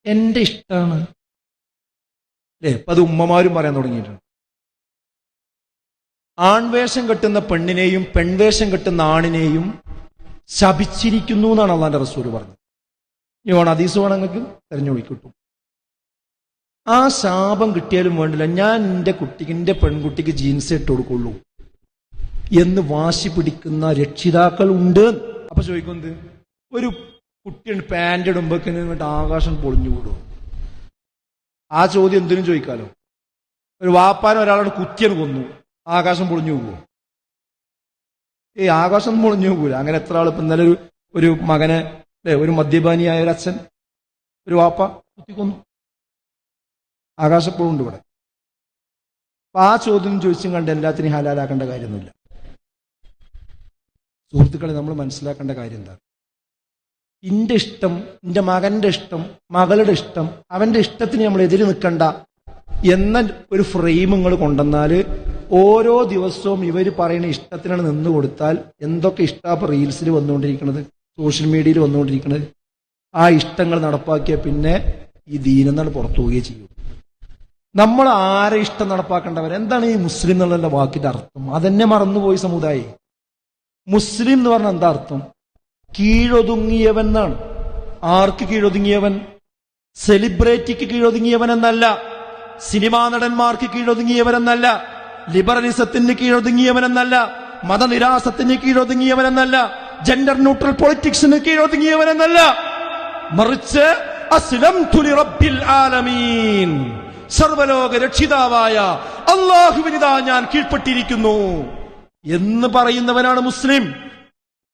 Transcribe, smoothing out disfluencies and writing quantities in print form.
എന്റെ ഇഷ്ടമാണ് അല്ലേ? ഇപ്പൊ അത് ഉമ്മമാരും പറയാൻ തുടങ്ങിയിട്ടുണ്ട്. ആൺവേഷം കെട്ടുന്ന പെണ്ണിനെയും പെൺവേഷം കെട്ടുന്ന ആണിനെയും ശപിച്ചിരിക്കുന്നു എന്നാണ് അള്ളാന്റെ റസൂല് പറഞ്ഞത്. ഈ ഹദീസ് വേണമെങ്കിൽ തെരഞ്ഞു കിട്ടും. ആ ശാപം കിട്ടിയാലും വേണ്ടില്ല, ഞാൻ എന്റെ പെൺകുട്ടിക്ക് ജീൻസ് ഇട്ട് കൊടുക്കുള്ളൂ എന്ന് വാശി പിടിക്കുന്ന രക്ഷിതാക്കൾ ഉണ്ട്. അപ്പൊ ചോദിക്കുന്നത്, ഒരു കുട്ടിയുണ്ട് പാന്റ് ഇടുമ്പോക്കിന് ഇങ്ങോട്ട് ആകാശം പൊളിഞ്ഞു കൂടും. ആ ചോദ്യം എന്തിനും ചോദിക്കാലോ. ഒരു വാപ്പാനെ ഒരാളോട് കുത്തിയാണ് കൊന്നു, ആകാശം പൊളിഞ്ഞു പോകുമോ? ആകാശം പൊളിഞ്ഞു പോകൂല. അങ്ങനെ എത്ര ആൾ ഇപ്പൊ ഇന്നലെ ഒരു മകനെ, ഒരു മദ്യപാനിയായ ഒരു അച്ഛൻ, ഒരു വാപ്പ കുത്തിക്കൊന്നു. ആകാശപ്പോഴും ഉണ്ട് ഇവിടെ. അപ്പൊ ആ ചോദ്യം ചോദിച്ചും കണ്ട് എല്ലാത്തിനും ഹലാലാക്കേണ്ട കാര്യമൊന്നുമില്ല. സുഹൃത്തുക്കളെ, നമ്മൾ മനസ്സിലാക്കേണ്ട കാര്യം എന്താ? എന്റെ ഇഷ്ടം, എന്റെ മകന്റെ ഇഷ്ടം, മകളുടെ ഇഷ്ടം, അവന്റെ ഇഷ്ടത്തിന് നമ്മൾ എതിര് നിൽക്കണ്ട എന്ന ഒരു ഫ്രെയിം നിങ്ങൾ കൊണ്ടുവന്നാല് ഓരോ ദിവസവും ഇവർ പറയുന്ന ഇഷ്ടത്തിനാണ് നിന്ന് കൊടുത്താൽ എന്തൊക്കെ ഇഷ്ടാപ്പ് റീൽസിൽ വന്നുകൊണ്ടിരിക്കുന്നത്, സോഷ്യൽ മീഡിയയിൽ വന്നുകൊണ്ടിരിക്കുന്നത്, ആ ഇഷ്ടങ്ങൾ നടപ്പാക്കിയ പിന്നെ ഈ ദീനെന്നാണ് പുറത്തു പോവുകയും ചെയ്യും. നമ്മൾ ആരെ ഇഷ്ടം നടപ്പാക്കേണ്ടവർ? എന്താണ് ഈ മുസ്ലിം എന്നുള്ള വാക്കിന്റെ അർത്ഥം? അതെന്നെ മറന്നുപോയി സമുദായം. മുസ്ലിം എന്ന് പറഞ്ഞാൽ എന്താ അർത്ഥം? കീഴൊതുങ്ങിയവൻ എന്നാണ്. ആർക്ക് കീഴൊതുങ്ങിയവൻ? സെലിബ്രിറ്റിക്ക് കീഴൊതുങ്ങിയവൻ എന്നല്ല, സിനിമാ നടന്മാർക്ക് കീഴൊതുങ്ങിയവനെന്നല്ല, ലിബറലിസത്തിന് കീഴൊതുങ്ങിയവനെന്നല്ല, മതനിരാസത്തിന് കീഴൊതുങ്ങിയവനെന്നല്ല, ജെൻഡർ ന്യൂട്രൽ പൊളിറ്റിക്സിന് കീഴൊതുങ്ങിയവനെന്നല്ല, മറിച്ച് അസ്ലംതു ലിറബ്ബിൽ ആലമീൻ, സർവലോക രക്ഷിതാവായ അല്ലാഹുവിനിതാ ഞാൻ കീഴ്പ്പെട്ടിരിക്കുന്നു എന്ന് പറയുന്നവനാണ് മുസ്ലിം.